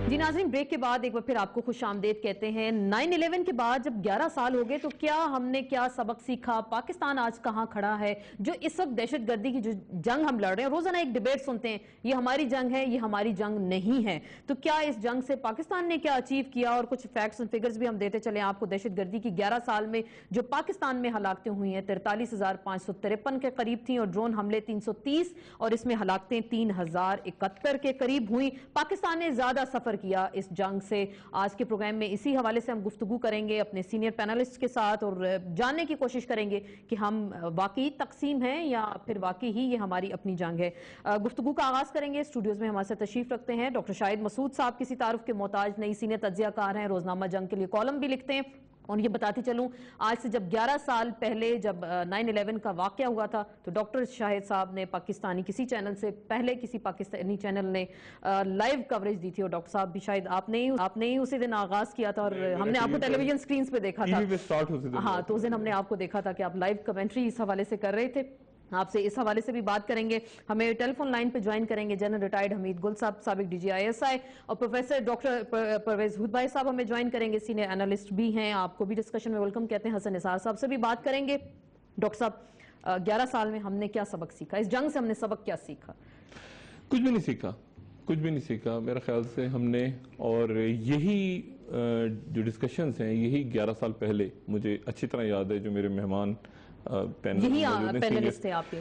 जी नाज़रीन, ब्रेक के बाद एक बार फिर आपको खुश आमदेद कहते हैं। 9/11 के बाद जब 11 साल हो गए तो क्या हमने क्या सबक सीखा, पाकिस्तान आज कहाँ खड़ा है, जो इस वक्त दहशत गर्दी की जो जंग हम लड़ रहे हैं, रोजाना एक डिबेट सुनते हैं ये हमारी जंग है, ये हमारी जंग नहीं है, तो क्या इस जंग से पाकिस्तान ने क्या अचीव किया, और कुछ फैक्ट्स एंड फिगर्स भी हम देते चले आपको। दहशत गर्दी की 11 साल में जो पाकिस्तान में हलाकतें हुई हैं 43,553 के करीब थी, और ड्रोन हमले 330, और इसमें हलाकतें 3,071 के करीब हुई। पाकिस्तान ने ज्यादा सफर किया इस जंग से। आज के प्रोग्राम में इसी हवाले से हम गुफ्तगू करेंगे अपने सीनियर पैनलिस्ट के साथ, और जानने की कोशिश करेंगे कि हम वाकई तकसीम हैं या फिर वाकई ही ये हमारी अपनी जंग है। गुफ्तगू का आगाज करेंगे। स्टूडियोज में हमारे साथ तशरीफ रखते हैं डॉक्टर शाहिद मसूद साहब, किसी तारुफ के मोहताज नहीं, सीनियर तज्जियाकार हैं, रोजनामा जंग के लिए कॉलम भी लिखते हैं। और ये बताती चलूं, आज से जब 11 साल पहले जब 9/11 का वाक़या हुआ था तो डॉक्टर शाहिद साहब ने पाकिस्तानी किसी चैनल से पहले किसी पाकिस्तानी चैनल ने लाइव कवरेज दी थी, और डॉक्टर साहब भी शायद आपने ही उसी दिन आगाज किया था, और हमने आपको टेलीविजन स्क्रीन पे देखा था। हाँ, तो उस दिन हमने आपको देखा था कि आप लाइव कमेंट्री इस हवाले से कर रहे थे। आपसे इस हवाले से भी बात करेंगे। हमें टेलीफोन लाइन पे ज्वाइन करेंगे जनरल रिटायर्ड हमीद गुल साहब, साबिक DGISI, और प्रोफेसर डॉक्टर परवेज हुदबाई साहब हमें ज्वाइन करेंगे, सीनियर एनालिस्ट भी हैं, आपको भी डिस्कशन में वेलकम कहते हैं। हसन निसार साहब से भी बात करेंगे। डॉक्टर साहब, 11 साल में हमने क्या सबक सीखा, इस जंग से हमने सबक क्या सीखा? कुछ भी नहीं सीखा, कुछ भी नहीं सीखा मेरे ख्याल से हमने। और यही जो डिस्कशंस हैं यही 11 साल पहले मुझे अच्छी तरह याद है, जो मेरे मेहमान पैनलिस्ट थे आपके,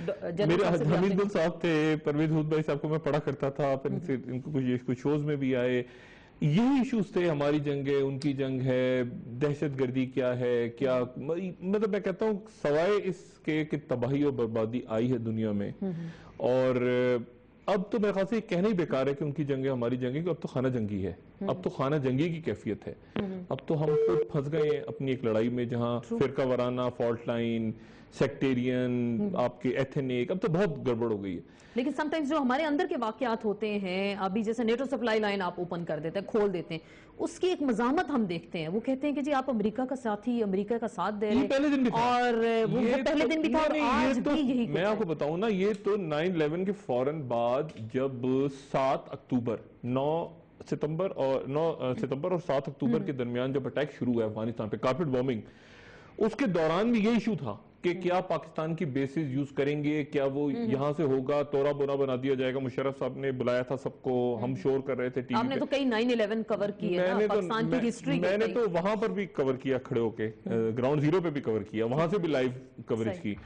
मेरे हमीद गुल साहब थे, परवेज हुदबाई साहब को मैं पढ़ा करता था, फिर इनको कुछ शोज में भी आए। यही इश्यूज थे, हमारी जंग है, उनकी जंग है, दहशत गर्दी क्या है, क्या मतलब मैं कहता हूँ सवाए इसके कि तबाही और बर्बादी आई है दुनिया में। और अब तो मेरे ख्याल से ये कहना ही बेकार है कि उनकी जंग है, हमारी जंग है, कि अब तो खाना जंगी है, अब तो खाना जंगी की कैफियत है। अब तो हम खुद फंस गए हैं अपनी एक लड़ाई में, जहां फिरका वराना, फॉल्ट लाइन, सेक्टेरियन, आपके एथनिक, अब तो बहुत गड़बड़ हो गई है। लेकिन समटाइम्स जो हमारे अंदर के वाकयात होते हैं, अभी जैसे नेटो सप्लाई लाइन आप ओपन कर देते हैं, खोल देते हैं, उसकी एक मजामत हम देखते हैं, वो कहते हैं कि जी आप अमेरिका का साथी, अमेरिका का साथ दे रहे हैं, पहले दिन भी था, और वो पहले दिन भी था, और आज भी यही मैं आपको बताऊं ना, ये तो 9/11 के फौरन बाद जब 7 अक्टूबर 9 सितंबर और 7 अक्टूबर के दरमियान जब अटैक शुरू हुआ अफगानिस्तान पे, कारपेट बॉम्बिंग, उसके दौरान भी ये इशू था कि क्या पाकिस्तान की बेसिस यूज करेंगे, क्या वो यहां से होगा, तोरा बोना बना दिया जाएगा। मुशर्रफ साहब ने बुलाया था सबको, हम शोर कर रहे थे टीवी आपने तो कई 9/11 कवर किए ना, पाकिस्तान की हिस्ट्री, मैंने तो वहां पर भी कवर किया, खड़े होके ग्राउंड जीरो पे भी कवर किया, वहां से भी लाइव कवरेज की।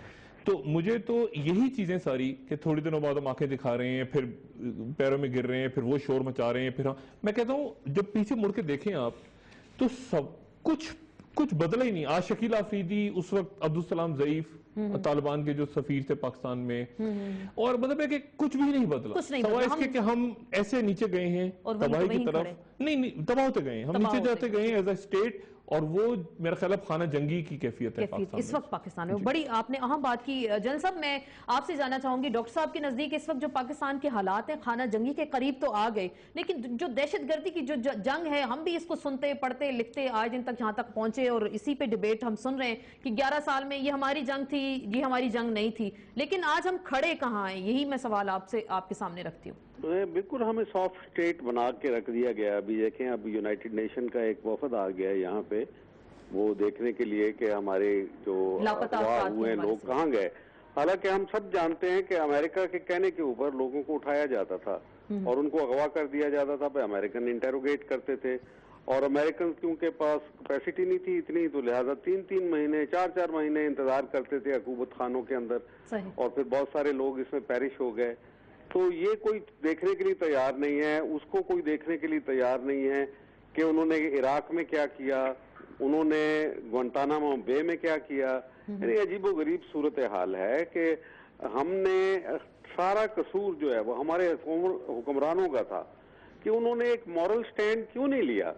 तो मुझे तो यही चीजें सारी कि थोड़ी दिनों बाद हम आंखें दिखा रहे हैं, फिर पैरों में गिर रहे हैं, फिर वो शोर मचा रहे हैं, फिर मैं कहता हूं जब पीछे मुड़ के देखें आप तो सब कुछ बदला ही नहीं। आज शकील आफरीदी, उस वक्त अब्दुल सलाम ज़ईफ, तालिबान के जो सफीर थे पाकिस्तान में, और मतलब है कि कुछ भी नहीं बदला, सवाए इसके कि हम ऐसे नीचे गए हैं तबाही की तरफ, नहीं तबाह होते गए, हम नीचे जाते गए एज अ स्टेट, और वो मेरा ख्याल खाना जंगी की कैफियत है इस वक्त पाकिस्तान में। बड़ी आपने अहम बात की। जनरल साहब, मैं आपसे जानना चाहूंगी, डॉक्टर साहब के नजदीक इस वक्त जो पाकिस्तान के हालात हैं, खाना जंगी के करीब तो आ गए, लेकिन जो दहशत गर्दी की जो जंग है, हम भी इसको सुनते, पढ़ते, लिखते आज दिन तक जहां तक पहुंचे, और इसी पे डिबेट हम सुन रहे हैं कि 11 साल में ये हमारी जंग थी, ये हमारी जंग नहीं थी, लेकिन आज हम खड़े कहाँ हैं, यही मैं सवाल आपसे आपके सामने रखती हूँ। बिल्कुल हमें सॉफ्ट स्टेट बना के रख दिया गया। अभी देखें, अब यूनाइटेड नेशन का एक वफद आ गया है यहाँ पे, वो देखने के लिए कि हमारे जो अगवा हुए लोग कहाँ गए। हालांकि हम सब जानते हैं कि अमेरिका के कहने के ऊपर लोगों को उठाया जाता था और उनको अगवा कर दिया जाता था, पे अमेरिकन इंटेरोगेट करते थे, और अमेरिकन क्योंकि पास कैपेसिटी नहीं थी इतनी, तो लिहाजा 3-3 महीने 4-4 महीने इंतजार करते थे हुकूमत खानों के अंदर, और फिर बहुत सारे लोग इसमें पेरिश हो गए। तो ये कोई देखने के लिए तैयार नहीं है, उसको कोई देखने के लिए तैयार नहीं है कि उन्होंने इराक में क्या किया, उन्होंने ग्वांटानामो बे में क्या किया। यानी अजीबो गरीब सूरत हाल है कि हमने सारा कसूर जो है वो हमारे हुक्मरानों का था कि उन्होंने एक मॉरल स्टैंड क्यों नहीं लिया,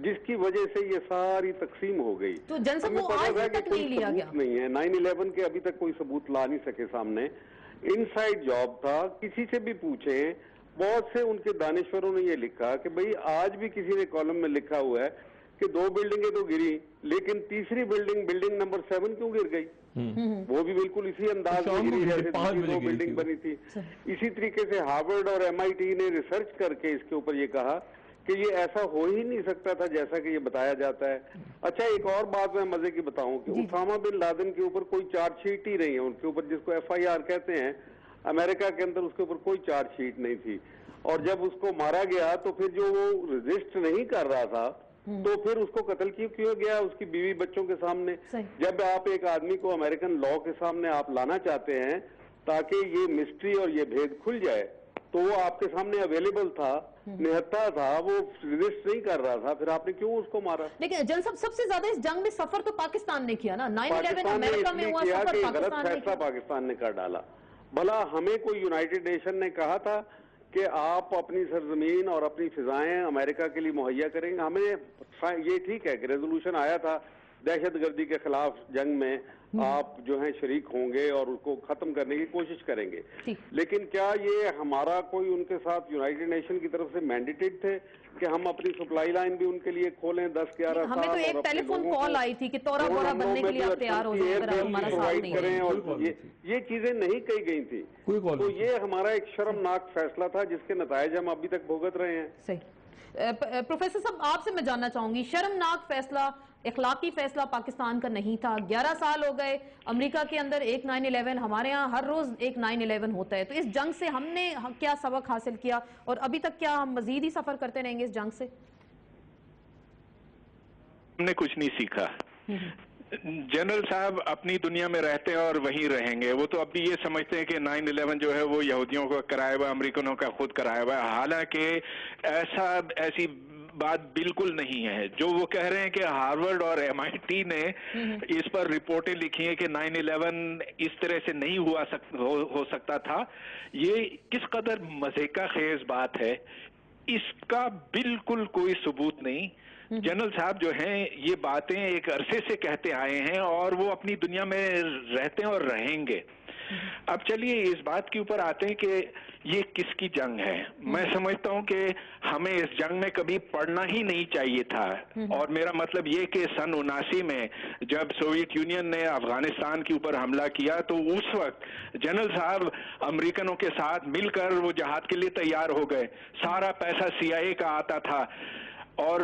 जिसकी वजह से ये सारी तकसीम हो गई। तो जनसब वो आज तक नहीं लिया गया। नहीं है 9/11 के अभी तक कोई सबूत ला नहीं सके सामने। इनसाइड जॉब था, किसी से भी पूछे, बहुत से उनके दानिश्वरों ने ये लिखा कि भाई आज भी किसी ने कॉलम में लिखा हुआ है कि 2 बिल्डिंगें तो गिरी, लेकिन तीसरी बिल्डिंग नंबर 7 क्यों गिर गई? वो भी बिल्कुल इसी अंदाज में गिरी जैसे 2 बिल्डिंग बनी थी। इसी तरीके से हार्वर्ड और MIT ने रिसर्च करके इसके ऊपर ये कहा کہ یہ ایسا ہو ہی نہیں سکتا تھا جیسا کہ یہ بتایا جاتا ہے. اچھا ایک اور بات میں مزے کی بتاؤں کہ اسامہ بن لادن کے اوپر کوئی چارج شیٹ ہی نہیں ہے, ان کے اوپر جس کو FIR کہتے ہیں امریکہ کے اندر, اس کے اوپر کوئی چارج شیٹ نہیں تھی. اور جب اس کو مارا گیا تو پھر جو وہ رجسٹ نہیں کر رہا تھا تو پھر اس کو قتل کیوں گیا اس کی بیوی بچوں کے سامنے. جب آپ ایک آدمی کو امریکن لا کے سامنے آپ لانا چاہتے ہیں تاکہ یہ مسٹری اور یہ بھید کھل جائے, تو وہ آپ کے سامنے اویلیبل تھا, نہتا تھا, وہ رجسٹ نہیں کر رہا تھا, پھر آپ نے کیوں اس کو مارا؟ لیکن جن سب سے زیادہ اس جنگ میں سفر تو پاکستان نے کیا نا, 9/11 امریکہ میں ہوا سفر غلط فیصلہ پاکستان نے کر ڈالا. بھلا ہمیں کوئی یونائٹڈ نیشن نے کہا تھا کہ آپ اپنی سرزمین اور اپنی فضائیں امریکہ کے لیے مہیا کریں گے؟ ہمیں یہ ٹھیک ہے کہ ریزولوشن آیا تھا دہشت گردی کے خلاف جنگ میں آپ جو ہیں شریک ہوں گے اور اس کو ختم کرنے کی کوشش کریں گے, لیکن کیا یہ ہمارا کوئی ان کے ساتھ یونائٹڈ نیشن کی طرف سے مینڈیٹڈ تھے کہ ہم اپنی سپلائی لائن بھی ان کے لیے کھولیں 10-11 سال؟ ہمیں تو ایک ٹیلی فون کال آئی تھی کہ تورا بورا بننے کے لیے آپ تیار ہو جائیں اگر ہمارا ساتھ نہیں کریں, اور یہ چیزیں نہیں کہی گئی تھی. تو یہ ہمارا ایک شرمناک فیصلہ تھا جس کے نتائج ہم ابھی تک بھگت رہے ہیں. صحیح. پروفیسر صاحب آپ سے میں جاننا چاہوں گی, شرمناک فیصلہ, اخلاقی فیصلہ پاکستان کا نہیں تھا. 11 سال ہو گئے, امریکہ کے اندر ایک 9/11, ہمارے ہاں ہر روز ایک 9/11 ہوتا ہے, تو اس جنگ سے ہم نے کیا سبق حاصل کیا اور ابھی تک کیا ہم مزید ہی سفر کرتے رہیں گے اس جنگ سے؟ ہم نے کچھ نہیں سیکھا. جنرل صاحب اپنی دنیا میں رہتے ہیں اور وہیں رہیں گے. وہ تو اب بھی یہ سمجھتے ہیں کہ 9/11 جو ہے وہ یہودیوں کا کرایا ہوا, امریکنوں کا خود کرایا ہوا ہے, حالانکہ ایسی بات بالکل نہیں ہے. جو وہ کہہ رہے ہیں کہ ہارورڈ اور MIT نے اس پر رپورٹیں لکھی ہیں کہ 9/11 اس طرح سے نہیں ہو سکتا تھا, یہ کس قدر مزے کا خیز بات ہے. اس کا بالکل کوئی ثبوت نہیں. جنرل صاحب جو ہیں یہ باتیں ایک عرصے سے کہتے آئے ہیں اور وہ اپنی دنیا میں رہتے ہیں اور رہیں گے. اب چلیے اس بات کے اوپر آتے ہیں کہ یہ کس کی جنگ ہے. میں سمجھتا ہوں کہ ہمیں اس جنگ میں کبھی پڑنا ہی نہیں چاہیے تھا, اور میرا مطلب یہ کہ سن 79 میں جب سوویت یونین نے افغانستان کے اوپر حملہ کیا تو اس وقت جنرل صاحب امریکنوں کے ساتھ مل کر وہ جہاد کے لیے تیار ہو گئے. سارا پیسہ CIA کا آتا تھا اور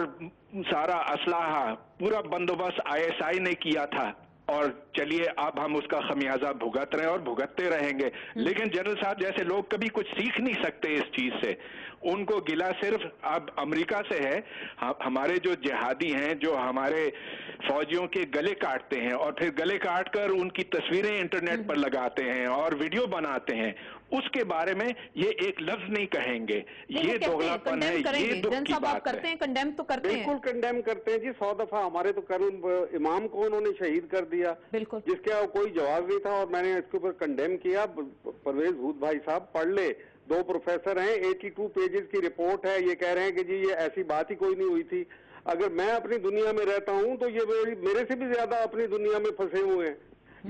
سارا اسلحہ, پورا بندوبست ISI نے کیا تھا, اور چلیے اب ہم اس کا خمیازہ بھگت رہے ہیں اور بھگتتے رہیں گے. لیکن جنرل صاحب جیسے لوگ کبھی کچھ سیکھ نہیں سکتے اس چیز سے, ان کو گلہ صرف اب امریکہ سے ہے. ہمارے جو جہادی ہیں جو ہمارے فوجیوں کے گلے کاٹتے ہیں اور پھر گلے کاٹ کر ان کی تصویریں انٹرنیٹ پر لگاتے ہیں اور ویڈیو بناتے ہیں, اس کے بارے میں یہ ایک لفظ نہیں کہیں گے. یہ دوغلاپن ہے, یہ دکھ کی بات ہے. کنڈیم تو کرتے ہیں, بالکل کنڈیم کرتے ہیں جی. 100 دفعہ ہمارے تو کرنل امام کو انہوں نے شہید کر دیا جس کا کوئی جواز نہیں تھا, اور میں نے اس کے اوپر کنڈیم کیا. پرویز ہود بھائی صاحب پڑھ لے, 2 پروفیسر ہیں, 82 پیجز کی رپورٹ ہے. یہ کہہ رہے ہیں کہ جی یہ ایسی بات ہی کوئی نہیں ہوئی تھی. اگر میں اپنی دنیا میں رہتا ہوں تو یہ میرے سے بھی زیادہ اپنی دنیا میں پھنسے ہوئے ہیں.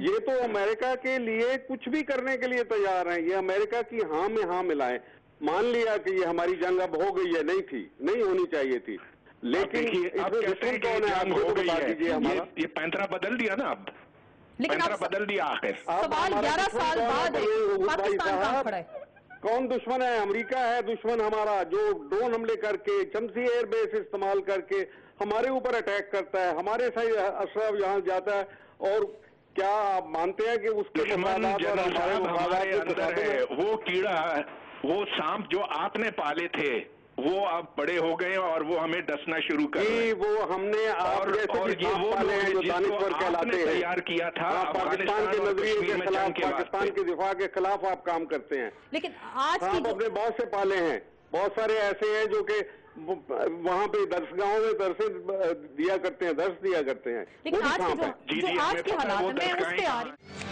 یہ تو امریکہ کے لیے کچھ بھی کرنے کے لیے تیار ہیں. یہ امریکہ کی ہاں میں ہاں ملائیں. مان لیا کہ یہ ہماری جنگ اب ہو گئی ہے, نہیں تھی, نہیں ہونی چاہیے تھی, لیکن اب کہتے ہیں کہ جنگ ہو گئی ہے, یہ پینترا بدل دیا نا, اب پینترا بدل دیا. آخر سوال 11 سال بعد پاکستان کہاں کھڑا ہے؟ کون دشمن ہے؟ امریکہ ہے دشمن ہمارا, جو ڈرون حملے کر کے, چمسی ایئر بیس استعمال کر کے ہمارے اوپر اٹیک کرتا ہے, ہمارے اسرا یہاں جاتا ہے. اور کیا آپ مانتے ہیں کہ اس کے مفادات اور ہمارے اندر ہے وہ کیڑا, وہ سانپ جو آپ نے پالے تھے وہ اب بڑے ہو گئے اور وہ ہمیں ڈسنا شروع کر رہے ہیں. وہ ہم نے آپ جیسے کہ وہ جو دانشور کہلاتے ہیں تیار کیا تھا پاکستان کے نظریے کے خلاف, پاکستان کے دفاع کے خلاف آپ کام کرتے ہیں. لیکن آج آپ اپنے بہت سے پالے ہیں, بہت سارے ایسے ہیں جو کہ وہاں پہ درسگاہوں میں درس دیا کرتے ہیں. لیکن آج کے جو آج کے حالات میں اس پہ آ رہی